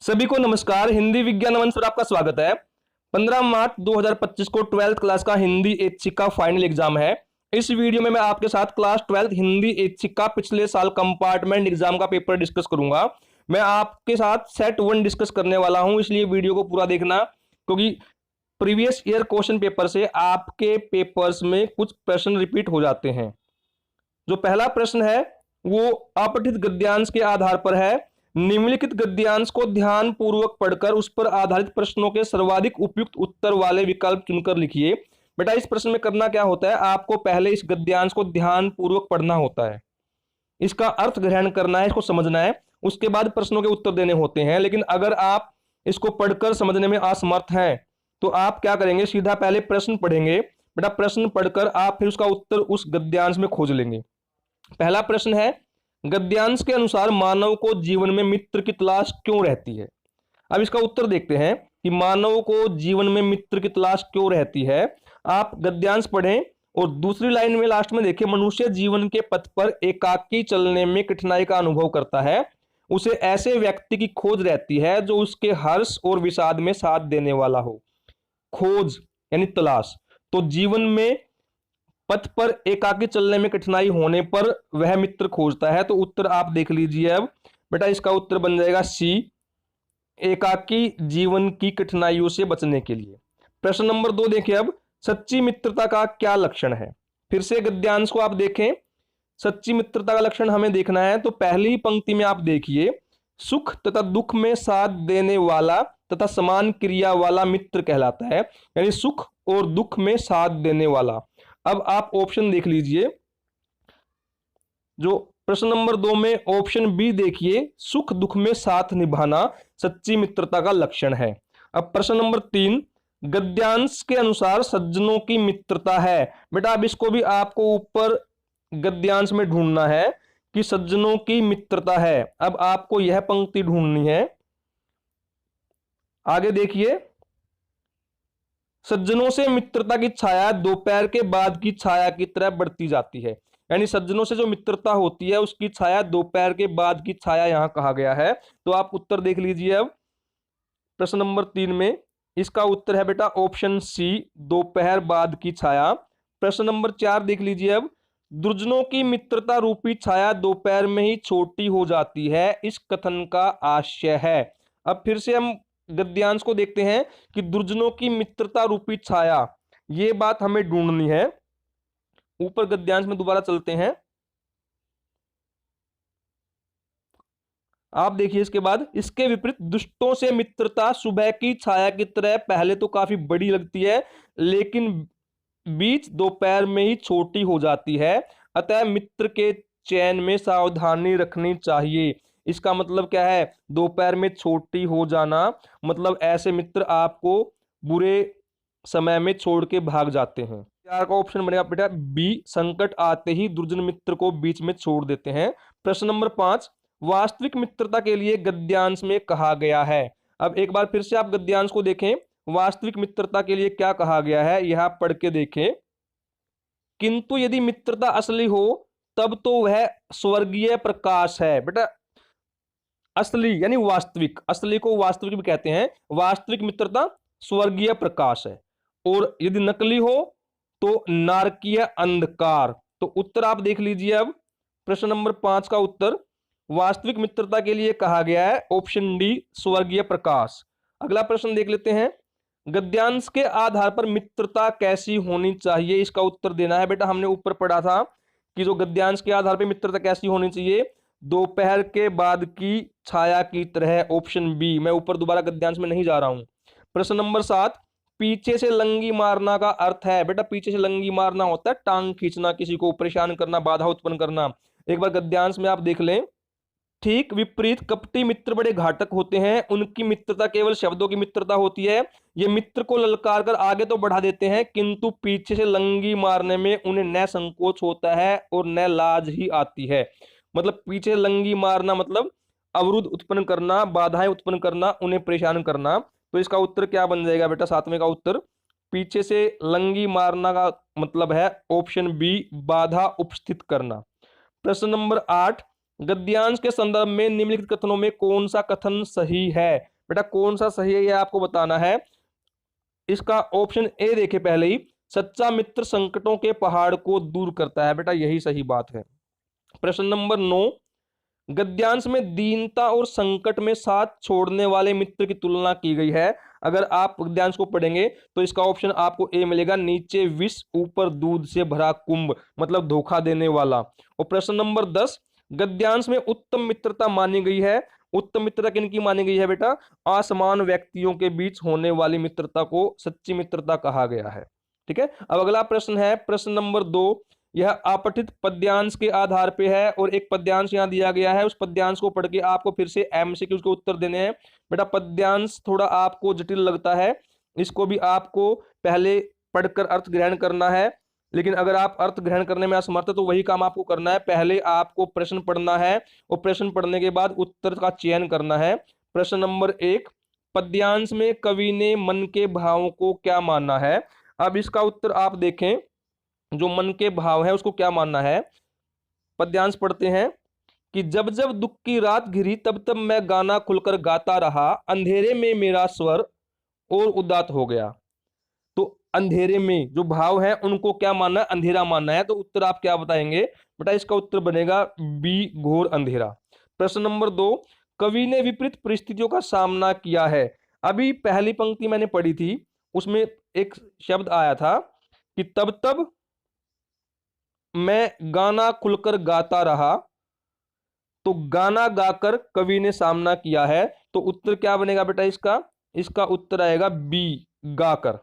सभी को नमस्कार। हिंदी विज्ञान मंच पर आपका स्वागत है। 15 मार्च 2025 को 12th क्लास का हिंदी ऐच्छिक का फाइनल एग्जाम है। इस वीडियो में मैं आपके साथ क्लास 12th हिंदी ऐच्छिक का पिछले साल कंपार्टमेंट एग्जाम का पेपर डिस्कस करूंगा। मैं आपके साथ सेट 1 डिस्कस करने वाला हूं, इसलिए वीडियो को पूरा देखना, क्योंकि प्रीवियस ईयर क्वेश्चन पेपर से आपके पेपर्स में कुछ प्रश्न रिपीट हो जाते हैं। जो पहला प्रश्न है वो अपठित गद्यांश के आधार पर है। निम्नलिखित गद्यांश को ध्यान पूर्वक पढ़कर उस पर आधारित प्रश्नों के सर्वाधिक उपयुक्त उत्तर वाले विकल्प चुनकर लिखिए। बेटा, इस प्रश्न में करना क्या होता है, आपको पहले इस गद्यांश को ध्यान पूर्वक पढ़ना होता है, इसका अर्थ ग्रहण करना है, इसको समझना है, उसके बाद प्रश्नों के उत्तर देने होते हैं। लेकिन अगर आप इसको पढ़कर समझने में असमर्थ हैं तो आप क्या करेंगे, सीधा पहले प्रश्न पढ़ेंगे। बेटा, प्रश्न पढ़कर आप फिर उसका उत्तर उस गद्यांश में खोज लेंगे। पहला प्रश्न है, गद्यांश के अनुसार मानव को जीवन में मित्र की तलाश क्यों रहती है। अब इसका उत्तर देखते हैं कि मानव को जीवन में मित्र की तलाश क्यों रहती है। आप गद्यांश पढ़ें और दूसरी लाइन में लास्ट में देखिए, मनुष्य जीवन के पथ पर एकाकी चलने में कठिनाई का अनुभव करता है, उसे ऐसे व्यक्ति की खोज रहती है जो उसके हर्ष और विषाद में साथ देने वाला हो। खोज यानी तलाश। तो जीवन में पथ पर एकाकी चलने में कठिनाई होने पर वह मित्र खोजता है। तो उत्तर आप देख लीजिए। अब बेटा, इसका उत्तर बन जाएगा सी, एकाकी जीवन की कठिनाइयों से बचने के लिए। प्रश्न नंबर 2 देखिए। अब सच्ची मित्रता का क्या लक्षण है। फिर से गद्यांश को आप देखें। सच्ची मित्रता का लक्षण हमें देखना है, तो पहली पंक्ति में आप देखिए, सुख तथा दुख में साथ देने वाला तथा समान क्रिया वाला मित्र कहलाता है, यानी सुख और दुख में साथ देने वाला। अब आप ऑप्शन देख लीजिए। जो प्रश्न नंबर 2 में ऑप्शन बी देखिए, सुख दुख में साथ निभाना सच्ची मित्रता का लक्षण है। अब प्रश्न नंबर 3, गद्यांश के अनुसार सज्जनों की मित्रता है। बेटा, अब इसको भी आपको ऊपर गद्यांश में ढूंढना है कि सज्जनों की मित्रता है। अब आपको यह पंक्ति ढूंढनी है। आगे देखिए, सज्जनों से मित्रता की छाया दोपहर के बाद की छाया की तरह बढ़ती जाती है, यानी सज्जनों से जो मित्रता होती है उसकी छाया दोपहर के बाद की छाया यहां कहा गया है। तो आप उत्तर देख लीजिए। अब प्रश्न नंबर 3 में इसका उत्तर है बेटा ऑप्शन सी, दोपहर बाद की छाया। प्रश्न नंबर 4 देख लीजिए। अब दुर्जनों की मित्रता रूपी छाया दोपहर में ही छोटी हो जाती है, इस कथन का आशय है। अब फिर से हम गद्यांश को देखते हैं कि दुर्जनों की मित्रता रूपी छाया, ये बात हमें ढूंढनी है। ऊपर गद्यांश में दोबारा चलते हैं। आप देखिए इसके बाद, इसके विपरीत दुष्टों से मित्रता सुबह की छाया की तरह पहले तो काफी बड़ी लगती है, लेकिन बीच दोपहर में ही छोटी हो जाती है, अतः मित्र के चयन में सावधानी रखनी चाहिए। इसका मतलब क्या है, दोपहर में छोटी हो जाना मतलब ऐसे मित्र आपको बुरे समय में छोड़ के भाग जाते हैं। चार का ऑप्शन बनेगा बेटा बी, संकट आते ही दुर्जन मित्र को बीच में छोड़ देते हैं। प्रश्न नंबर 5, वास्तविक मित्रता के लिए गद्यांश में कहा गया है। अब एक बार फिर से आप गद्यांश को देखें, वास्तविक मित्रता के लिए क्या कहा गया है यहां पढ़ के देखें। किंतु यदि मित्रता असली हो तब तो वह स्वर्गीय प्रकाश है। बेटा, असली यानी वास्तविक, असली को वास्तविक भी कहते हैं, वास्तविक मित्रता स्वर्गीय प्रकाश है, और यदि नकली हो तो नारकीय अंधकार। तो उत्तर आप देख लीजिए। अब प्रश्न नंबर 5 का उत्तर वास्तविक मित्रता के लिए कहा गया है ऑप्शन डी, स्वर्गीय प्रकाश। अगला प्रश्न देख लेते हैं, गद्यांश के आधार पर मित्रता कैसी होनी चाहिए, इसका उत्तर देना है। बेटा, हमने ऊपर पढ़ा था कि जो गद्यांश के आधार पर मित्रता कैसी होनी चाहिए, दोपहर के बाद की छाया की तरह, ऑप्शन बी। मैं ऊपर दोबारा गद्यांश में नहीं जा रहा हूं। प्रश्न नंबर 7, पीछे से लंगी मारना का अर्थ है। बेटा, पीछे से लंगी मारना होता है टांग खींचना, किसी को परेशान करना, बाधा उत्पन्न करना। एक बार गद्यांश में आप देख लें। ठीक विपरीत कपटी मित्र बड़े घातक होते हैं, उनकी मित्रता केवल शब्दों की मित्रता होती है, ये मित्र को ललकार कर आगे तो बढ़ा देते हैं, किंतु पीछे से लंगी मारने में उन्हें न संकोच होता है और न लाज ही आती है। मतलब पीछे लंगी मारना मतलब अवरुद्ध उत्पन्न करना, बाधाएं उत्पन्न करना, उन्हें परेशान करना। तो इसका उत्तर क्या बन जाएगा बेटा, 7वें का उत्तर पीछे से लंगी मारना का मतलब है ऑप्शन बी, बाधा उपस्थित करना। प्रश्न नंबर 8, गद्यांश के संदर्भ में निम्नलिखित कथनों में कौन सा कथन सही है? बेटा कौन सा सही है यह आपको बताना है। इसका ऑप्शन ए देखे पहले ही, सच्चा मित्र संकटों के पहाड़ को दूर करता है। बेटा यही सही बात है। प्रश्न नंबर 9, गद्यांश में दीनता और संकट में साथ छोड़ने वाले मित्र की तुलना की गई है। अगर आप गद्यांश को पढ़ेंगे तो इसका ऑप्शन आपको ए मिलेगा, नीचे विष ऊपर दूध से भरा कुंभ, मतलब धोखा देने वाला। और प्रश्न नंबर 10, गद्यांश में उत्तम मित्रता मानी गई है। उत्तम मित्रता किन की मानी गई है बेटा? असमान व्यक्तियों के बीच होने वाली मित्रता को सच्ची मित्रता कहा गया है। ठीक है, अब अगला प्रश्न है प्रश्न नंबर 2, यह अपठित पद्यांश के आधार पे है और एक पद्यांश यहां दिया गया है। उस पद्यांश को पढ़ के आपको फिर से एमसीक्यू के उत्तर देने हैं। बेटा पद्यांश थोड़ा आपको जटिल लगता है, इसको भी आपको पहले पढ़कर अर्थ ग्रहण करना है, लेकिन अगर आप अर्थ ग्रहण करने में असमर्थ है तो वही काम आपको करना है। पहले आपको प्रश्न पढ़ना है और प्रश्न पढ़ने के बाद उत्तर का चयन करना है। प्रश्न नंबर 1, पद्यांश में कवि ने मन के भावों को क्या माना है? अब इसका उत्तर आप देखें, जो मन के भाव है उसको क्या मानना है। पद्यांश पढ़ते हैं कि जब जब दुख की रात घिरी तब तब मैं गाना खुलकर गाता रहा, अंधेरे में मेरा स्वर और उदात हो गया। तो अंधेरे में जो भाव है उनको क्या मानना है? अंधेरा मानना है। तो उत्तर आप क्या बताएंगे? बेटा इसका उत्तर बनेगा बी, घोर अंधेरा। प्रश्न नंबर 2, कवि ने विपरीत परिस्थितियों का सामना किया है। अभी पहली पंक्ति मैंने पढ़ी थी, उसमें एक शब्द आया था कि तब तब मैं गाना खुलकर गाता रहा, तो गाना गाकर कवि ने सामना किया है। तो उत्तर क्या बनेगा बेटा इसका? इसका उत्तर आएगा बी, गाकर।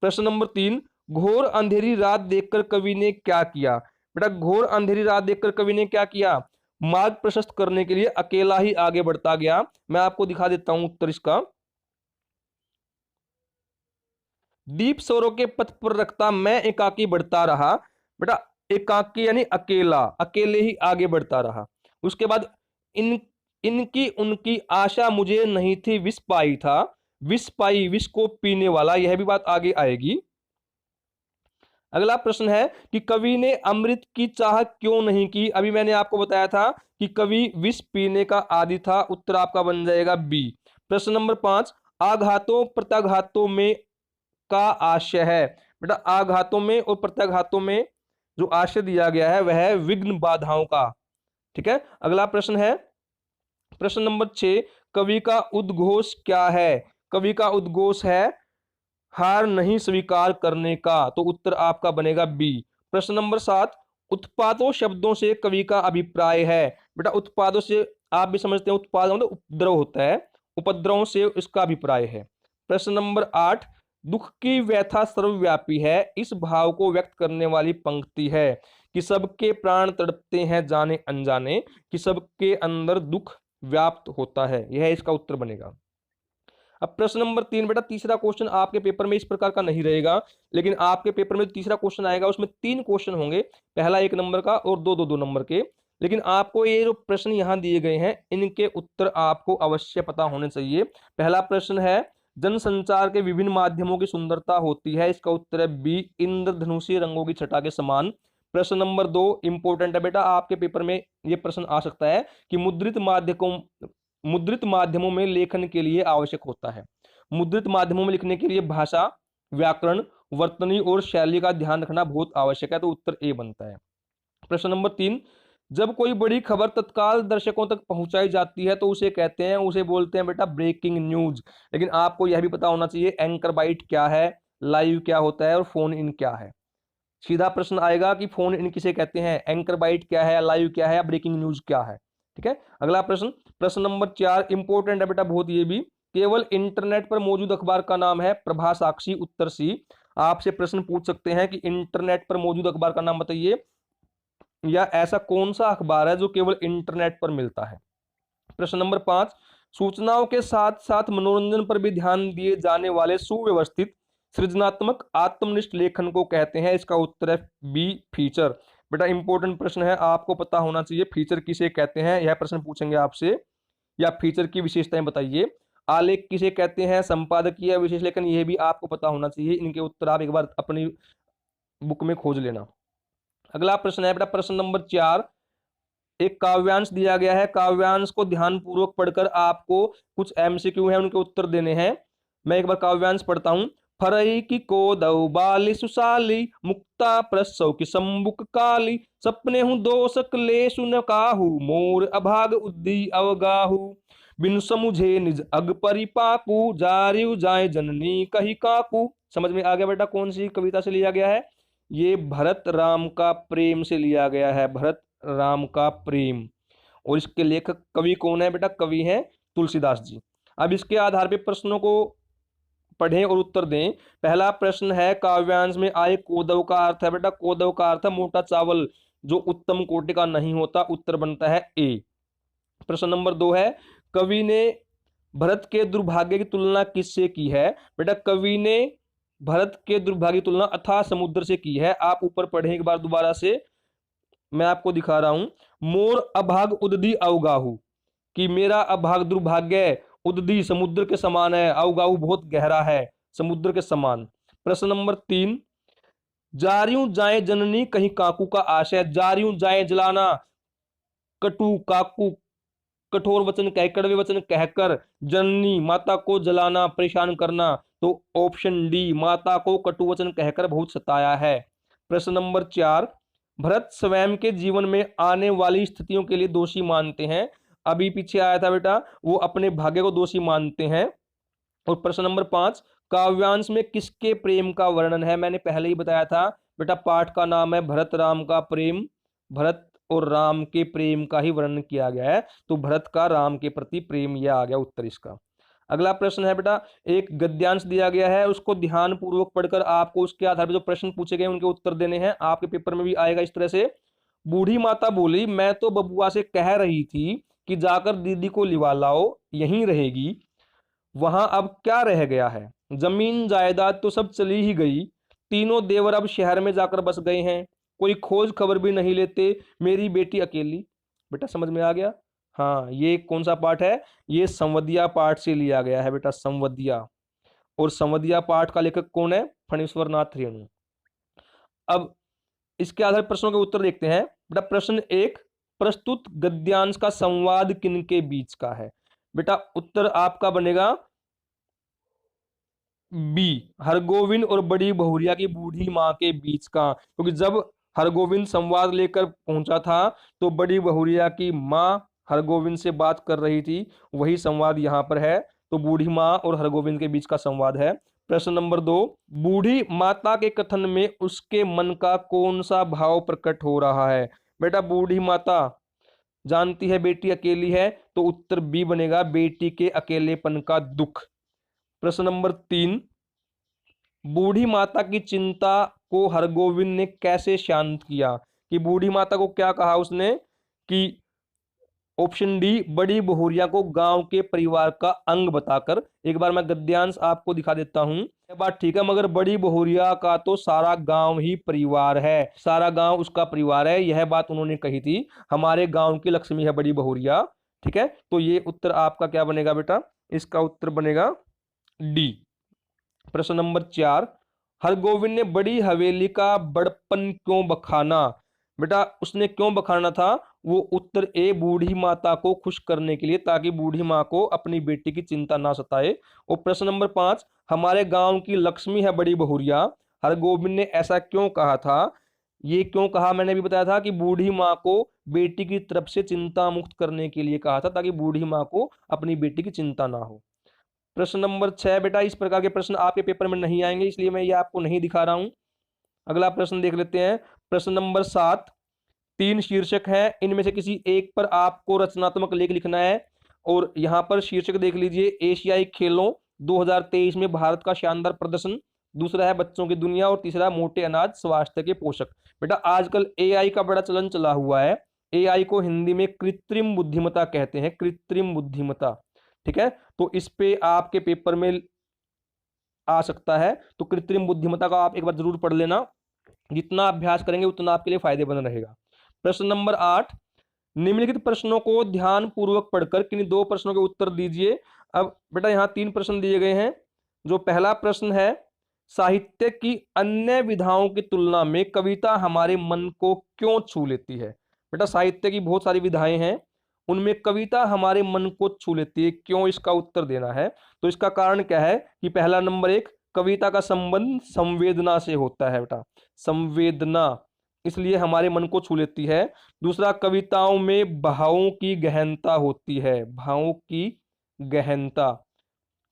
प्रश्न नंबर 3, घोर अंधेरी रात देखकर कवि ने क्या किया? बेटा घोर अंधेरी रात देखकर कवि ने क्या किया? मार्ग प्रशस्त करने के लिए अकेला ही आगे बढ़ता गया। मैं आपको दिखा देता हूं उत्तर इसका। दीप स्वरों के पथ पर रखता मैं एकाकी बढ़ता रहा। बेटा एकाकी यानी अकेला, अकेले ही आगे बढ़ता रहा। उसके बाद इनकी उनकी आशा मुझे नहीं थी, विष पाई था, विष पाई विष को पीने वाला, यह भी बात आगे आएगी। अगला प्रश्न है कि कवि ने अमृत की चाह क्यों नहीं की? अभी मैंने आपको बताया था कि कवि विष पीने का आदी था। उत्तर आपका बन जाएगा बी। प्रश्न नंबर 5, आघातों प्रत्याघातों में का आशय है। बेटा आघातों में और प्रत्याघातों में जो आशय दिया गया है वह है विघ्न बाधाओं का। ठीक है, अगला प्रश्न है प्रश्न नंबर 6, कवि का उद्घोष क्या है? कवि का उद्घोष है हार नहीं स्वीकार करने का। तो उत्तर आपका बनेगा बी। प्रश्न नंबर 7, उत्पादों शब्दों से कवि का अभिप्राय है। बेटा उत्पादों से आप भी समझते हैं, उत्पाद मतलब उपद्रव होता है, उपद्रवों से इसका अभिप्राय है। प्रश्न नंबर 8, दुख की व्यथा सर्वव्यापी है, इस भाव को व्यक्त करने वाली पंक्ति है कि सबके प्राण तड़पते हैं जाने अनजाने, कि सबके अंदर दुख व्याप्त होता है। यह इसका उत्तर बनेगा। अब प्रश्न नंबर 3, बेटा तीसरा क्वेश्चन आपके पेपर में इस प्रकार का नहीं रहेगा, लेकिन आपके पेपर में तीसरा क्वेश्चन आएगा उसमें 3 क्वेश्चन होंगे, पहला 1 नंबर का और दो 2 नंबर के। लेकिन आपको ये जो प्रश्न यहाँ दिए गए हैं इनके उत्तर आपको अवश्य पता होने चाहिए। पहला प्रश्न है, जनसंचार के विभिन्न माध्यमों की सुंदरता होती है। इसका उत्तर है बी, इंद्रधनुषीय रंगों की छटा के समान। प्रश्न नंबर 2 इंपोर्टेंट है बेटा, आपके पेपर में ये प्रश्न आ सकता है कि मुद्रित माध्यमों में लेखन के लिए आवश्यक होता है। मुद्रित माध्यमों में लिखने के लिए भाषा, व्याकरण, वर्तनी और शैली का ध्यान रखना बहुत आवश्यक है। तो उत्तर ए बनता है। प्रश्न नंबर 3, जब कोई बड़ी खबर तत्काल दर्शकों तक पहुंचाई जाती है तो उसे बोलते हैं बेटा ब्रेकिंग न्यूज। लेकिन आपको यह भी पता होना चाहिए एंकर बाइट क्या है, लाइव क्या होता है और फोन इन क्या है। सीधा प्रश्न आएगा कि फोन इन किसे कहते हैं, एंकर बाइट क्या है, लाइव क्या है, ब्रेकिंग न्यूज क्या है। ठीक है, अगला प्रश्न प्रश्न नंबर 4 इंपोर्टेंट है बेटा बहुत, ये भी केवल इंटरनेट पर मौजूद अखबार का नाम है प्रभा साक्षी। उत्तर सी। आपसे प्रश्न पूछ सकते हैं कि इंटरनेट पर मौजूद अखबार का नाम बताइए, या ऐसा कौन सा अखबार है जो केवल इंटरनेट पर मिलता है। प्रश्न नंबर 5, सूचनाओं के साथ साथ मनोरंजन पर भी ध्यान दिए जाने वाले सुव्यवस्थित सृजनात्मक आत्मनिष्ठ लेखन को कहते हैं। इसका उत्तर है बी, फीचर। बेटा इंपॉर्टेंट प्रश्न है, आपको पता होना चाहिए फीचर किसे कहते हैं, यह प्रश्न पूछेंगे आपसे। या फीचर की विशेषताएं बताइए। आलेख किसे कहते हैं, संपादकीय विशेष लेखन, यह भी आपको पता होना चाहिए। इनके उत्तर आप एक बार अपनी बुक में खोज लेना। अगला प्रश्न है बेटा प्रश्न नंबर 4, एक काव्यांश दिया गया है, काव्यांश को ध्यानपूर्वक पढ़कर आपको कुछ एमसीक्यू है उनके उत्तर देने हैं। मैं एक बार काव्यांश पढ़ता हूं। फरई की कोदौ बाली सुशाली, मुक्ता प्रसव की सम्बुक काली, सपने हूं दोषक ले सुन काहू, मोर अभाग उद्दी अवगाहू, बिन समुझे निज अग परिपाकू, जारियु जाए जननी कही काकू। समझ में आ गया बेटा कौन सी कविता से लिया गया है? ये भरत राम का प्रेम से लिया गया है, भरत राम का प्रेम। और इसके लेखक कवि कौन है बेटा? कवि हैं तुलसीदास जी। अब इसके आधार पर प्रश्नों को पढ़ें और उत्तर दें। पहला प्रश्न है, काव्यांश में आए कोदव का अर्थ है बेटा, कोदव का अर्थ है मोटा चावल जो उत्तम कोटि का नहीं होता। उत्तर बनता है ए। प्रश्न नंबर 2 है, कवि ने भरत के दुर्भाग्य की तुलना किससे की है? बेटा कवि ने भरत के दुर्भाग्य की तुलना अथाह समुद्र से की है। आप ऊपर पढ़ें एक बार दोबारा से, मैं आपको दिखा रहा हूं। मोर अभाग उददी अवगाहू, कि मेरा अभाग दुर्भाग्य उददी समुद्र के समान है, अवगाहू बहुत गहरा है, समुद्र के समान। प्रश्न नंबर 3, जारियों जाए जननी कहीं काकू का आशय। जारियों जाए जलाना, कटु काकू कठोर वचन कह, कड़वे वचन कहकर जननी माता को जलाना, परेशान करना। तो ऑप्शन डी, माता को कटु वचन कहकर बहुत सताया है। प्रश्न नंबर 4, भरत स्वयं के जीवन में आने वाली स्थितियों के लिए दोषी मानते हैं। अभी पीछे आया था बेटा, वो अपने भाग्य को दोषी मानते हैं। और प्रश्न नंबर 5, काव्यांश में किसके प्रेम का वर्णन है? मैंने पहले ही बताया था बेटा, पाठ का नाम है भरत राम का प्रेम, भरत और राम के प्रेम का ही वर्णन किया गया है। तो भरत का राम के प्रति प्रेम, यह आ गया उत्तर इसका। अगला प्रश्न है बेटा, एक गद्यांश दिया गया है, उसको ध्यान पूर्वक पढ़कर आपको उसके आधार पर जो प्रश्न पूछे गए उनके उत्तर देने हैं। आपके पेपर में भी आएगा इस तरह से। बूढ़ी माता बोली, मैं तो बबुआ से कह रही थी कि जाकर दीदी को लिवा लाओ, यहीं रहेगी, वहां अब क्या रह गया है? जमीन जायदाद तो सब चली ही गई, तीनों देवर अब शहर में जाकर बस गए हैं, कोई खोज खबर भी नहीं लेते, मेरी बेटी अकेली। बेटा समझ में आ गया? हाँ, ये कौन सा पाठ है? ये संवदिया पाठ से लिया गया है बेटा, संवदिया। और संवदिया पाठ का लेखक कौन है? फणीश्वर नाथ रेणु। अब इसके आधार पर प्रश्नों के उत्तर देखते हैं। बेटा प्रश्न 1, प्रस्तुत गद्यांश का संवाद किनके बीच का है? बेटा उत्तर आपका बनेगा बी, हरगोविंद और बड़ी बहुरिया की बूढ़ी मां के बीच का। क्योंकि जब हरगोविंद संवाद लेकर पहुंचा था तो बड़ी बहुरिया की मां हरगोविंद से बात कर रही थी, वही संवाद यहां पर है। तो बूढ़ी मां और हरगोविंद के बीच का संवाद है। प्रश्न नंबर 2, बूढ़ी माता के कथन में उसके मन का कौन सा भाव प्रकट हो रहा है? बेटा बूढ़ी माता जानती है बेटी अकेली है, तो उत्तर बी बनेगा, बेटी के अकेलेपन का दुख। प्रश्न नंबर 3, बूढ़ी माता की चिंता को हरगोविंद ने कैसे शांत किया? कि बूढ़ी माता को क्या कहा उसने? कि ऑप्शन डी, बड़ी बहुरिया को गांव के परिवार का अंग बताकर। एक बार मैं गद्यांश आपको दिखा देता हूं। यह बात ठीक है, मगर बड़ी बहुरिया का तो सारा गांव ही परिवार है, सारा गांव उसका परिवार है, यह बात उन्होंने कही थी। हमारे गांव की लक्ष्मी है बड़ी बहुरिया। ठीक है, तो ये उत्तर आपका क्या बनेगा बेटा? इसका उत्तर बनेगा डी। प्रश्न नंबर 4, हरगोविंद ने बड़ी हवेली का बड़पन क्यों बखाना? बेटा उसने क्यों बखाना था? वो उत्तर ए, बूढ़ी माता को खुश करने के लिए, ताकि बूढ़ी माँ को अपनी बेटी की चिंता ना सताए। और प्रश्न नंबर 5, हमारे गांव की लक्ष्मी है बड़ी बहुरिया, हरगोविंद ने ऐसा क्यों कहा था? ये क्यों कहा मैंने भी बताया था कि बूढ़ी माँ को बेटी की तरफ से चिंता मुक्त करने के लिए कहा था, ताकि बूढ़ी माँ को अपनी बेटी की चिंता ना हो। प्रश्न नंबर 6, बेटा इस प्रकार के प्रश्न आपके पेपर में नहीं आएंगे, इसलिए मैं ये आपको नहीं दिखा रहा हूं। अगला प्रश्न देख लेते हैं। प्रश्न नंबर 7, 3 शीर्षक हैं, इनमें से किसी एक पर आपको रचनात्मक लेख लिखना है। और यहां पर शीर्षक देख लीजिए, एशियाई खेलों 2023 में भारत का शानदार प्रदर्शन, दूसरा है बच्चों की दुनिया, और तीसरा मोटे अनाज स्वास्थ्य के पोषक। बेटा आजकल एआई का बड़ा चलन चला हुआ है। एआई को हिंदी में कृत्रिम बुद्धिमत्ता कहते हैं, कृत्रिम बुद्धिमत्ता। ठीक है, तो इस पे आपके पेपर में आ सकता है, तो कृत्रिम बुद्धिमत्ता का आप एक बार जरूर पढ़ लेना। जितना अभ्यास करेंगे उतना आपके लिए फायदेमंद रहेगा। प्रश्न नंबर 8, निम्नलिखित प्रश्नों को ध्यान पूर्वक पढ़कर किन्हीं 2 प्रश्नों के उत्तर दीजिए। अब बेटा यहाँ 3 प्रश्न दिए गए हैं। जो पहला प्रश्न है, साहित्य की अन्य विधाओं की तुलना में कविता हमारे मन को क्यों छू लेती है? बेटा साहित्य की बहुत सारी विधाएं हैं, उनमें कविता हमारे मन को छू लेती है। क्यों, इसका उत्तर देना है। तो इसका कारण क्या है कि पहला नंबर एक, कविता का संबंध संवेदना से होता है बेटा, संवेदना, इसलिए हमारे मन को छू लेती है। दूसरा, कविताओं में भावों की गहनता होती है, भावों की गहनता।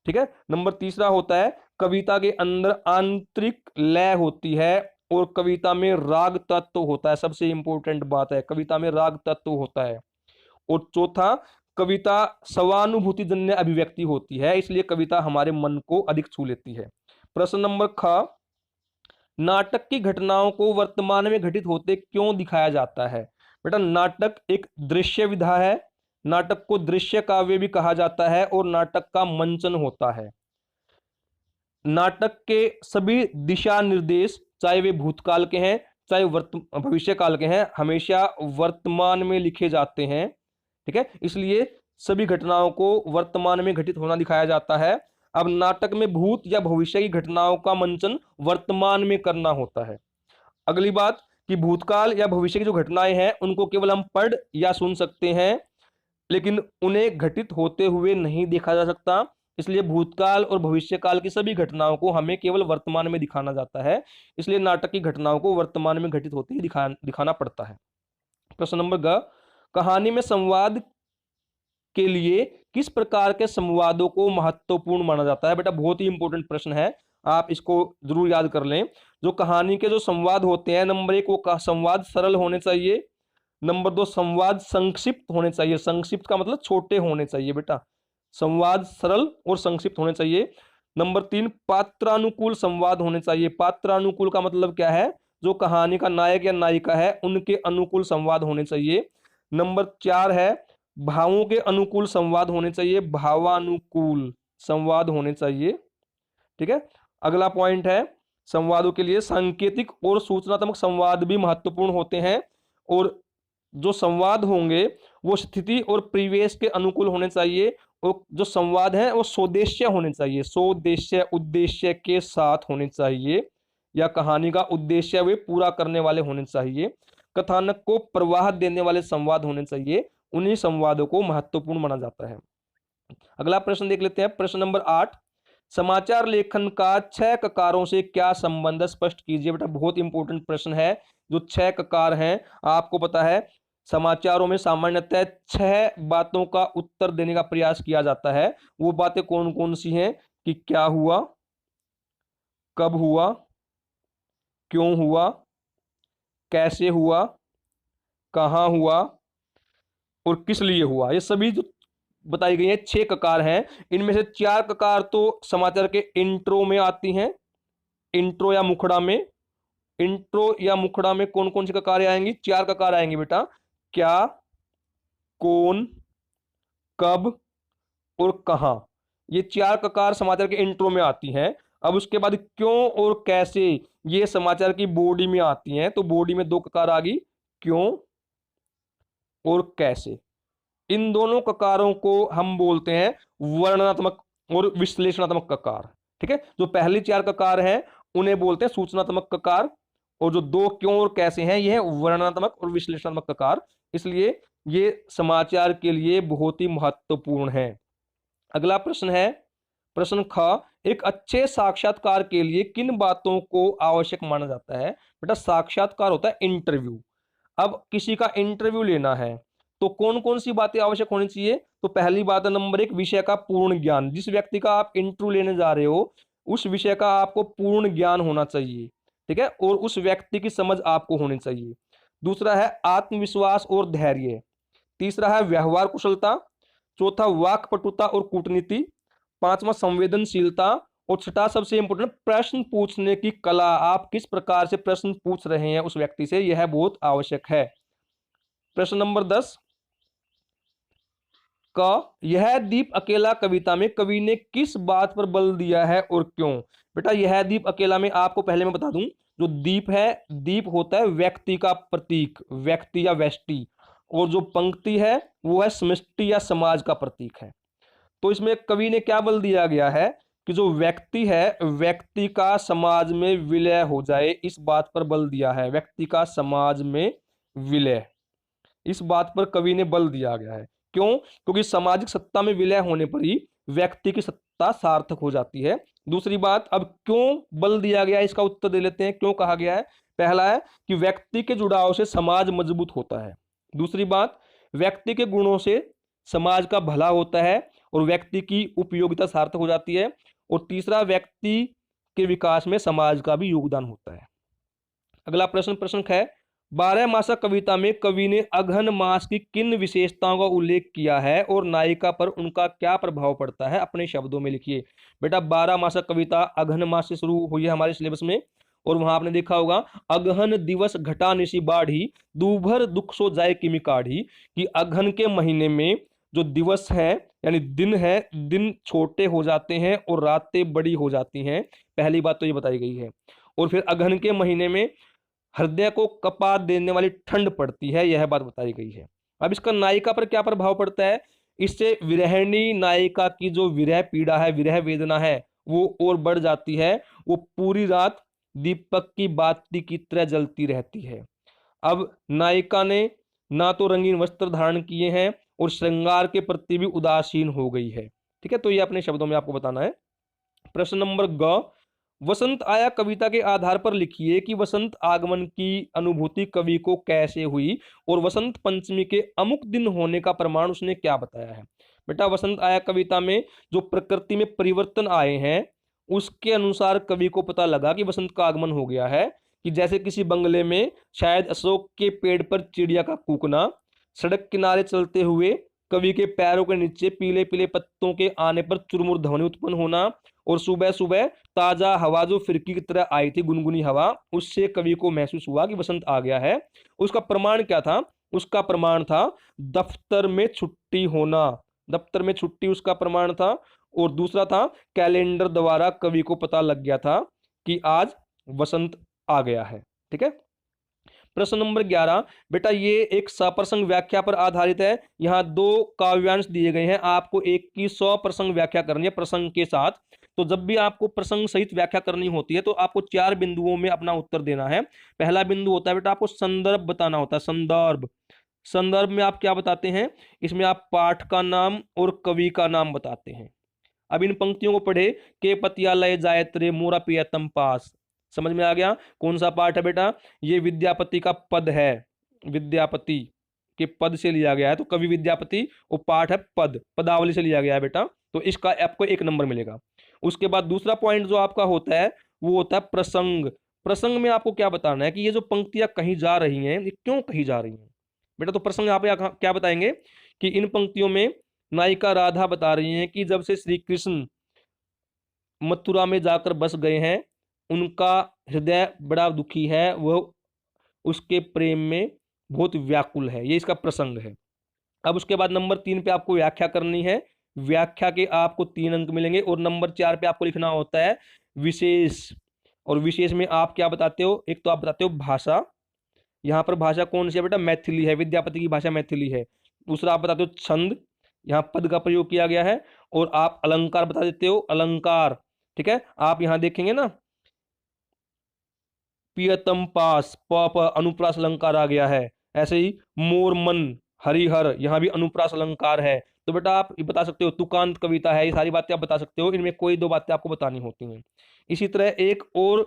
ठीक है। नंबर तीसरा होता है, कविता के अंदर आंतरिक लय होती है और कविता में राग तत्व होता है। सबसे इंपॉर्टेंट बात है, कविता में राग तत्व होता है। और चौथा, कविता सवानुभूति जन्य अभिव्यक्ति होती है, इसलिए कविता हमारे मन को अधिक छू लेती है। प्रश्न नंबर ख, नाटक की घटनाओं को वर्तमान में घटित होते क्यों दिखाया जाता है। बेटा नाटक एक दृश्य विधा है, नाटक को दृश्य काव्य भी कहा जाता है और नाटक का मंचन होता है। नाटक के सभी दिशा निर्देश, चाहे वे भूतकाल के हैं चाहे भविष्य काल के हैं, हमेशा वर्तमान में लिखे जाते हैं। ठीक है, इसलिए सभी घटनाओं को वर्तमान में घटित होना दिखाया जाता है। अब नाटक में भूत या भविष्य की घटनाओं का मंचन वर्तमान में करना होता है। अगली बात कि भूतकाल या भविष्य की जो घटनाएं हैं उनको केवल हम पढ़ या सुन सकते हैं, लेकिन उन्हें घटित होते हुए नहीं देखा जा सकता, इसलिए भूतकाल और भविष्यकाल की सभी घटनाओं को हमें केवल वर्तमान में दिखाना जाता है, इसलिए नाटक की घटनाओं को वर्तमान में घटित होते ही दिखाना पड़ता है। प्रश्न नंबर ग, कहानी में संवाद के लिए किस प्रकार के संवादों को महत्वपूर्ण माना जाता है। बेटा बहुत ही इंपॉर्टेंट प्रश्न है, आप इसको जरूर याद कर लें। जो कहानी के जो संवाद होते हैं, नंबर एक, वो संवाद सरल होने चाहिए। नंबर दो, संवाद संक्षिप्त होने चाहिए, संक्षिप्त का मतलब छोटे होने चाहिए बेटा, संवाद सरल और संक्षिप्त होने चाहिए। नंबर तीन, पात्रानुकूल संवाद होने चाहिए। पात्रानुकूल का मतलब क्या है, जो कहानी का नायक या नायिका है उनके अनुकूल संवाद होने चाहिए। नंबर चार है, भावों के अनुकूल संवाद होने चाहिए, भावानुकूल संवाद होने चाहिए। ठीक है। अगला पॉइंट है, संवादों के लिए सांकेतिक और सूचनात्मक संवाद भी महत्वपूर्ण होते हैं, और जो संवाद होंगे वो स्थिति और परिवेश के अनुकूल होने चाहिए, और जो संवाद है वो स्वदेश्य होने चाहिए, स्वदेश्य उद्देश्य के साथ होने चाहिए, या कहानी का उद्देश्य वे पूरा करने वाले होने चाहिए। कथानक को प्रवाह देने वाले संवाद होने चाहिए, उन्हीं संवादों को महत्वपूर्ण माना जाता है। अगला प्रश्न देख लेते हैं, प्रश्न नंबर 8, समाचार लेखन का 6 ककारों से क्या संबंध, स्पष्ट कीजिए। बेटा बहुत इंपॉर्टेंट प्रश्न है। जो 6 ककार हैं, आपको पता है समाचारों में सामान्यतः 6 बातों का उत्तर देने का प्रयास किया जाता है। वो बातें कौन कौन सी हैं कि क्या हुआ, कब हुआ, क्यों हुआ, कैसे हुआ, कहां हुआ और किस लिए हुआ। ये सभी जो बताई गई हैं 6 ककार हैं, इनमें से 4 ककार तो समाचार के इंट्रो में आती हैं, इंट्रो या मुखड़ा में। इंट्रो या मुखड़ा में कौन कौन सी ककारें आएंगी, 4 ककार आएंगी बेटा, क्या, कौन, कब और कहां। ये 4 ककार समाचार के इंट्रो में आती हैं। अब उसके बाद क्यों और कैसे, ये समाचार की बॉडी में आती हैं। तो बॉडी में 2 ककार आ गई, क्यों और कैसे। इन दोनों ककारों को हम बोलते हैं वर्णनात्मक और विश्लेषणात्मक ककार। ठीक है, जो पहली 4 ककार हैं उन्हें बोलते हैं सूचनात्मक ककार, और जो 2 क्यों और कैसे हैं ये है वर्णनात्मक और विश्लेषणात्मक ककार। इसलिए ये समाचार के लिए बहुत ही महत्वपूर्ण है। अगला प्रश्न है, प्रश्न ख, एक अच्छे साक्षात्कार के लिए किन बातों को आवश्यक माना जाता है। बेटा साक्षात्कार होता है इंटरव्यू। अब किसी का इंटरव्यू लेना है तो कौन कौन सी बातें आवश्यक होनी चाहिए। तो पहली बात है नंबर 1, विषय का पूर्ण ज्ञान। जिस व्यक्ति का आप इंटरव्यू लेने जा रहे हो उस विषय का आपको पूर्ण ज्ञान होना चाहिए। ठीक है, और उस व्यक्ति की समझ आपको होनी चाहिए। दूसरा है आत्मविश्वास और धैर्य। तीसरा है व्यवहार कुशलता। चौथा वाक्पटुता और कूटनीति। पांचवा संवेदनशीलता। और छठा सबसे इंपोर्टेंट प्रश्न पूछने की कला। आप किस प्रकार से प्रश्न पूछ रहे हैं उस व्यक्ति से, यह बहुत आवश्यक है। प्रश्न नंबर 10 का, यह दीप अकेला कविता में कवि ने किस बात पर बल दिया है और क्यों। बेटा यह दीप अकेला में आपको पहले मैं बता दूं, जो दीप है, दीप होता है व्यक्ति का प्रतीक, व्यक्ति या व्यष्टि, और जो पंक्ति है वो है समष्टि या समाज का प्रतीक है। तो इसमें कवि ने क्या बल दिया गया है कि जो व्यक्ति है, व्यक्ति का समाज में विलय हो जाए, इस बात पर बल दिया है, व्यक्ति का समाज में विलय। इस बात पर कवि ने बल दिया गया है। क्यों? क्योंकि सामाजिक सत्ता में विलय होने पर ही व्यक्ति की सत्ता सार्थक हो जाती है। दूसरी बात, अब क्यों बल दिया गया है इसका उत्तर दे लेते हैं, क्यों कहा गया है। पहला है कि व्यक्ति के जुड़ाव से समाज मजबूत होता है। दूसरी बात, व्यक्ति के गुणों से समाज का भला होता है और व्यक्ति की उपयोगिता सार्थक हो जाती है। और तीसरा, व्यक्ति के विकास में समाज का भी योगदान होता है। अगला प्रश्न, प्रश्न है, 12 मासा कविता में कवि ने अघन मास की किन विशेषताओं का उल्लेख किया है और नायिका पर उनका क्या प्रभाव पड़ता है, अपने शब्दों में लिखिए। बेटा 12 मासा कविता अघन मास से शुरू हुई है हमारे सिलेबस में, और वहां आपने देखा होगा, अगहन दिवस घटा निशी बाढ़ी, दूभर दुख सो जाए किमि काढ़ी, कि अघन के महीने में जो दिवस है यानी दिन है, दिन छोटे हो जाते हैं और रातें बड़ी हो जाती हैं। पहली बात तो ये बताई गई है। और फिर अघन के महीने में हृदय को कपा देने वाली ठंड पड़ती है, यह बात बताई गई है। अब इसका नायिका पर क्या प्रभाव पड़ता है, इससे विरहिणी नायिका की जो विरह पीड़ा है, विरह वेदना है, वो और बढ़ जाती है। वो पूरी रात दीपक की बाती की तरह जलती रहती है। अब नायिका ने ना तो रंगीन वस्त्र धारण किए हैं और श्रृंगार के प्रति भी उदासीन हो गई है। ठीक है, तो ये अपने शब्दों में आपको बताना है। प्रश्न नंबर ग, वसंत आया कविता के आधार पर लिखिए कि वसंत आगमन की अनुभूति कवि को कैसे हुई और वसंत पंचमी के अमुक दिन होने का प्रमाण उसने क्या बताया है। बेटा वसंत आया कविता में जो प्रकृति में परिवर्तन आए हैं उसके अनुसार कवि को पता लगा कि वसंत का आगमन हो गया है। कि जैसे किसी बंगले में शायद अशोक के पेड़ पर चिड़िया का कूकना, सड़क किनारे चलते हुए कवि के पैरों के नीचे पीले पीले पत्तों के आने पर चुरमुर ध्वनि उत्पन्न होना, और सुबह सुबह ताजा हवा जो फिरकी की तरह आई थी, गुनगुनी हवा, उससे कवि को महसूस हुआ कि वसंत आ गया है। उसका प्रमाण क्या था? उसका प्रमाण था दफ्तर में छुट्टी होना, दफ्तर में छुट्टी उसका प्रमाण था। और दूसरा था कैलेंडर द्वारा कवि को पता लग गया था कि आज वसंत आ गया है। ठीक है, प्रश्न नंबर 11, बेटा ये एक सप्रसंग व्याख्या पर आधारित है। यहाँ 2 काव्यांश दिए गए हैं, आपको एक की 100 प्रसंग व्याख्या करनी है प्रसंग के साथ। तो जब भी आपको प्रसंग सहित व्याख्या करनी होती है तो आपको 4 बिंदुओं में अपना उत्तर देना है। पहला बिंदु होता है बेटा आपको संदर्भ बताना होता है, संदर्भ। संदर्भ में आप क्या बताते हैं? इसमें आप पाठ का नाम और कवि का नाम बताते हैं। अब इन पंक्तियों को पढ़े, के पतियालय जायत्रे मोरा प्रियतम पास। समझ में आ गया कौन सा पाठ है बेटा? ये विद्यापति का पद है, विद्यापति के पद से लिया गया है। तो कवि विद्यापति और पाठ है पद, पदावली से लिया गया है बेटा। तो इसका आपको 1 नंबर मिलेगा। उसके बाद दूसरा पॉइंट जो आपका होता है वो होता है प्रसंग। प्रसंग में आपको क्या बताना है कि ये जो पंक्तियां कहीं जा रही हैं ये क्यों कहीं जा रही हैं बेटा। तो प्रसंग यहाँ पे क्या बताएंगे कि इन पंक्तियों में नायिका राधा बता रही हैं कि जब से श्री कृष्ण मथुरा में जाकर बस गए हैं उनका हृदय बड़ा दुखी है, वह उसके प्रेम में बहुत व्याकुल है। ये इसका प्रसंग है। अब उसके बाद नंबर 3 पे आपको व्याख्या करनी है। व्याख्या के आपको 3 अंक मिलेंगे। और नंबर 4 पे आपको लिखना होता है विशेष। और विशेष में आप क्या बताते हो? एक तो आप बताते हो भाषा, यहाँ पर भाषा कौन सी है बेटा? मैथिली है, विद्यापति की भाषा मैथिली है। दूसरा आप बताते हो छंद, यहाँ पद का प्रयोग किया गया है। और आप अलंकार बता देते हो, अलंकार। ठीक है, आप यहाँ देखेंगे ना प्रियतम पास, प अनुप्रास अलंकार आ गया है। ऐसे ही मोर मन हरिहर, यहाँ भी अनुप्रास अलंकार है। तो बेटा आप ये बता सकते हो तुकांत कविता है, ये सारी बातें आप बता सकते हो। इनमें कोई 2 बातें आपको बतानी होती हैं। इसी तरह एक और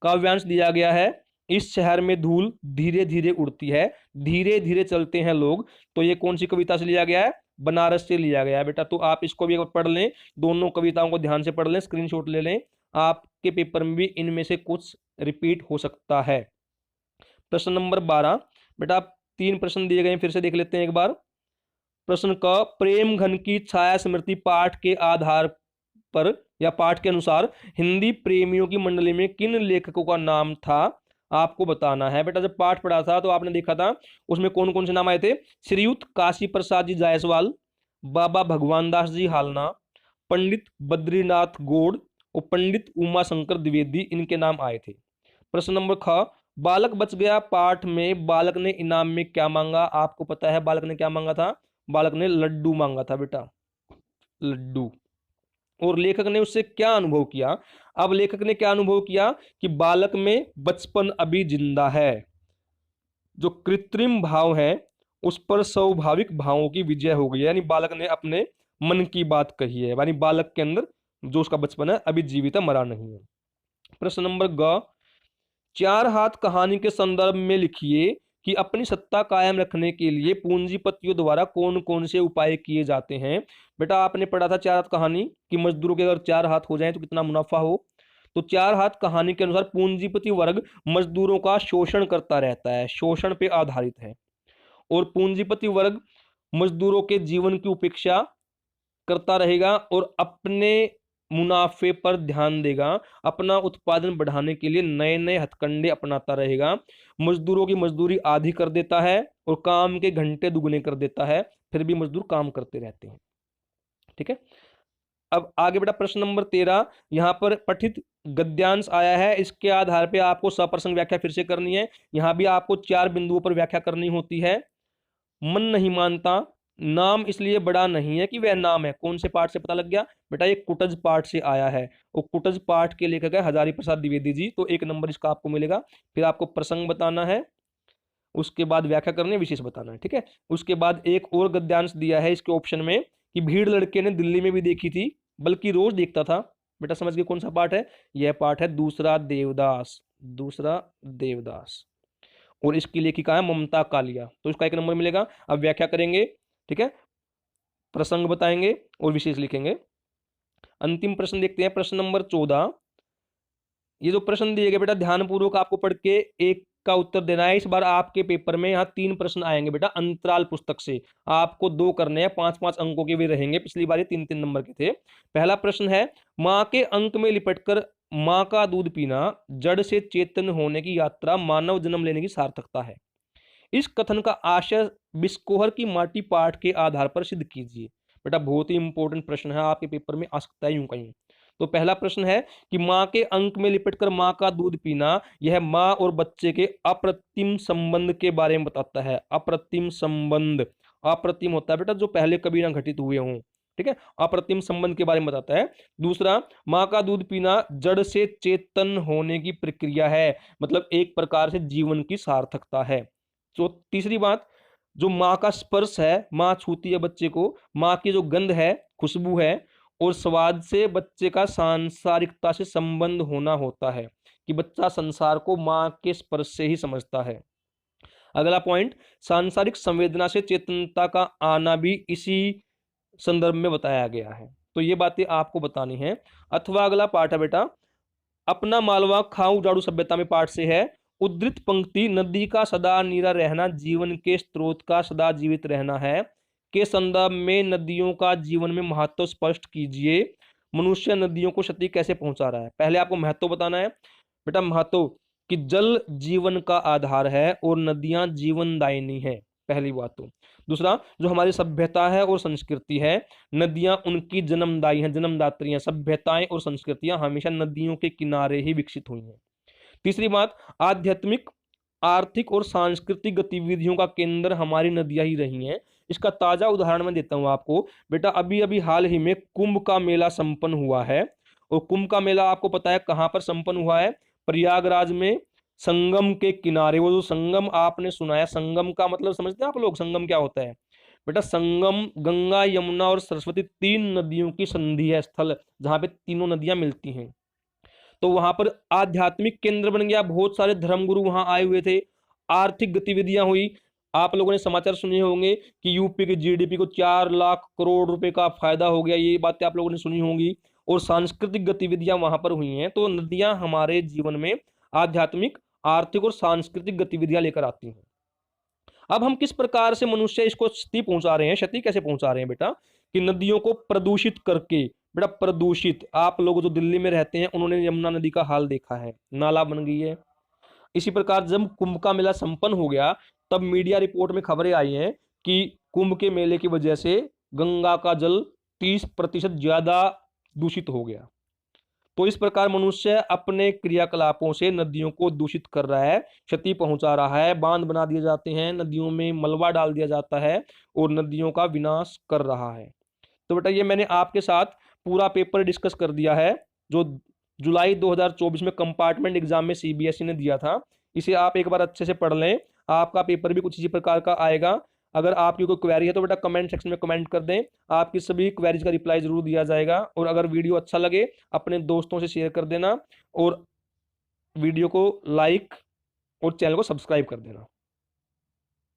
काव्यांश दिया गया है, इस शहर में धूल धीरे धीरे उड़ती है, धीरे धीरे चलते हैं लोग। तो ये कौन सी कविता से लिया गया है? बनारस से लिया गया है बेटा। तो आप इसको भी पढ़ लें, दोनों कविताओं को ध्यान से पढ़ लें, स्क्रीनशॉट ले लें। आपके पेपर में भी इनमें से कुछ रिपीट हो सकता है। प्रश्न नंबर 12, बेटा 3 प्रश्न दिए गए, फिर से देख लेते हैं एक बार। प्रश्न क, प्रेम घन की छाया स्मृति पाठ के आधार पर या पाठ के अनुसार हिंदी प्रेमियों की मंडली में किन लेखकों का नाम था, आपको बताना है। बेटा जब पाठ पढ़ा था तो आपने देखा था उसमें कौन कौन से नाम आए थे? श्रीयुत काशी प्रसाद जी जायसवाल, बाबा भगवान दास जी हालना, पंडित बद्रीनाथ गोड़ और पंडित उमा शंकर द्विवेदी, इनके नाम आए थे। प्रश्न नंबर ख, बालक बच गया पाठ में बालक ने इनाम में क्या मांगा? आपको पता है बालक ने क्या मांगा था? बालक ने लड्डू मांगा था बेटा, लड्डू। और लेखक ने उससे क्या अनुभव किया? अब लेखक ने क्या अनुभव किया कि बालक में बचपन अभी जिंदा है। जो कृत्रिम भाव है उस पर स्वाभाविक भावों की विजय हो गई है, यानी बालक ने अपने मन की बात कही है, यानी बालक के अंदर जो उसका बचपन है अभी जीवित है, मरा नहीं है। प्रश्न नंबर ग, चार हाथ कहानी के संदर्भ में लिखिए कि अपनी सत्ता कायम रखने के लिए पूंजीपतियों द्वारा कौन कौन से उपाय किए जाते हैं। बेटा आपने पढ़ा था चार हाथ कहानी कि मजदूरों के अगर चार हाथ हो जाए तो कितना मुनाफा हो। तो चार हाथ कहानी के अनुसार पूंजीपति वर्ग मजदूरों का शोषण करता रहता है, शोषण पे आधारित है, और पूंजीपति वर्ग मजदूरों के जीवन की उपेक्षा करता रहेगा और अपने मुनाफे पर ध्यान देगा, अपना उत्पादन बढ़ाने के लिए नए नए हथकंडे अपनाता रहेगा, मजदूरों की मजदूरी आधी कर देता है और काम के घंटे दुगने कर देता है, फिर भी मजदूर काम करते रहते हैं। ठीक है, अब आगे बेटा प्रश्न नंबर 13, यहां पर पठित गद्यांश आया है, इसके आधार पे आपको सप्रसंग व्याख्या फिर से करनी है। यहां भी आपको 4 बिंदुओं पर व्याख्या करनी होती है। मन नहीं मानता, नाम इसलिए बड़ा नहीं है कि वह नाम है, कौन से पाठ से पता लग गया बेटा, ये कुटज पाठ से आया है, और कुटज पाठ के लेखक है हजारी प्रसाद द्विवेदी जी, तो 1 नंबर इसका आपको मिलेगा। फिर आपको प्रसंग बताना है, उसके बाद व्याख्या करनी है, विशेष बताना है। ठीक है, उसके बाद एक और गद्यांश दिया है इसके ऑप्शन में कि भीड़ लड़के ने दिल्ली में भी देखी थी बल्कि रोज देखता था। बेटा समझ गए कौन सा पाठ है, यह पाठ है दूसरा देवदास, दूसरा देवदास, और इसकी लेखिका है ममता कालिया, तो इसका 1 नंबर मिलेगा। अब व्याख्या करेंगे, ठीक है, प्रसंग बताएंगे और विशेष लिखेंगे। अंतिम प्रश्न देखते हैं, प्रश्न नंबर 14। ये जो प्रश्न दिए गए बेटा ध्यानपूर्वक आपको पढ़ के एक का उत्तर देना है। इस बार आपके पेपर में यहाँ 3 प्रश्न आएंगे बेटा अंतराल पुस्तक से, आपको 2 करने हैं, 5-5 अंकों के भी रहेंगे, पिछली बार ये 3-3 नंबर के थे। पहला प्रश्न है, माँ के अंक में लिपटकर माँ का दूध पीना जड़ से चेतन होने की यात्रा मानव जन्म लेने की सार्थकता है। इस कथन का आशय बिस्कोहर की माटी पाठ के आधार पर सिद्ध कीजिए। बेटा बहुत ही इंपॉर्टेंट प्रश्न है, आपके पेपर में आ सकता है यूं कहीं। तो पहला प्रश्न है कि माँ के अंक में लिपटकर माँ का दूध पीना, यह माँ और बच्चे के अप्रतिम संबंध के बारे में बताता है। अप्रतिम संबंध, अप्रतिम होता है बेटा जो पहले कभी ना घटित हुए हों, ठीक है, अप्रतिम संबंध के बारे में बताता है। दूसरा, माँ का दूध पीना जड़ से चेतन होने की प्रक्रिया है, मतलब एक प्रकार से जीवन की सार्थकता है। तो तीसरी बात, जो माँ का स्पर्श है, माँ छूती है बच्चे को, माँ की जो गंध है, खुशबू है और स्वाद से बच्चे का सांसारिकता से संबंध होना होता है, कि बच्चा संसार को माँ के स्पर्श से ही समझता है। अगला पॉइंट, सांसारिक संवेदना से चेतनता का आना भी इसी संदर्भ में बताया गया है। तो ये बातें आपको बतानी है। अथवा अगला पाठ है बेटा, अपना मालवा खाऊ जाड़ू सभ्यता में पाठ से है। उद्धृत पंक्ति नदी का सदा नीरा रहना जीवन के स्रोत का सदा जीवित रहना है के संदर्भ में नदियों का जीवन में महत्व स्पष्ट कीजिए। मनुष्य नदियों को क्षति कैसे पहुंचा रहा है। पहले आपको महत्व बताना है बेटा, महत्व कि जल जीवन का आधार है और नदियां जीवनदायिनी है, पहली बात। तो दूसरा, जो हमारी सभ्यता है और संस्कृति है, नदियां उनकी जन्मदायी हैं, जन्मदात्री हैं। सभ्यताएं और संस्कृतियां हमेशा नदियों के किनारे ही विकसित हुई हैं। तीसरी बात, आध्यात्मिक, आर्थिक और सांस्कृतिक गतिविधियों का केंद्र हमारी नदियां ही रही हैं। इसका ताजा उदाहरण मैं देता हूं आपको बेटा, अभी अभी हाल ही में कुंभ का मेला संपन्न हुआ है, और कुंभ का मेला आपको पता है कहां पर संपन्न हुआ है, प्रयागराज में, संगम के किनारे। वो जो संगम आपने सुना है, संगम का मतलब समझते हैं आप लोग, संगम क्या होता है बेटा, संगम गंगा यमुना और सरस्वती 3 नदियों की संधि है, स्थल जहां पे तीनों नदियां मिलती हैं। तो वहां पर आध्यात्मिक केंद्र बन गया, बहुत सारे धर्मगुरु वहां आए हुए थे, आर्थिक गतिविधियां हुई। आप लोगों ने समाचार सुने होंगे कि यूपी की जीडीपी को 4 लाख करोड़ रुपए का फायदा हो गया, ये बातें आप लोगों ने सुनी होंगी। और सांस्कृतिक गतिविधियां वहां पर हुई हैं। तो नदियां हमारे जीवन में आध्यात्मिक, आर्थिक और सांस्कृतिक गतिविधियां लेकर आती हैं। अब हम किस प्रकार से मनुष्य इसको क्षति पहुंचा रहे हैं, क्षति कैसे पहुंचा रहे हैं बेटा, कि नदियों को प्रदूषित करके। बेटा प्रदूषित, आप लोग जो दिल्ली में रहते हैं उन्होंने यमुना नदी का हाल देखा है, नाला बन गई है। इसी प्रकार जब कुंभ का मेला संपन्न हो गया, तब मीडिया रिपोर्ट में खबरें आई हैं कि कुंभ के मेले की वजह से गंगा का जल 30% ज्यादा दूषित हो गया। तो इस प्रकार मनुष्य अपने क्रियाकलापों से नदियों को दूषित कर रहा है, क्षति पहुंचा रहा है। बांध बना दिए जाते हैं, नदियों में मलबा डाल दिया जाता है और नदियों का विनाश कर रहा है। तो बेटा ये मैंने आपके साथ पूरा पेपर डिस्कस कर दिया है, जो जुलाई 2024 में कंपार्टमेंट एग्जाम में सीबीएसई ने दिया था। इसे आप एक बार अच्छे से पढ़ लें। आपका पेपर भी कुछ इसी प्रकार का आएगा। अगर आपकी कोई क्वेरी है तो बेटा कमेंट सेक्शन में कमेंट कर दें, आपकी सभी क्वेरीज का रिप्लाई जरूर दिया जाएगा। और अगर वीडियो अच्छा लगे अपने दोस्तों से शेयर कर देना और वीडियो को लाइक और चैनल को सब्सक्राइब कर देना।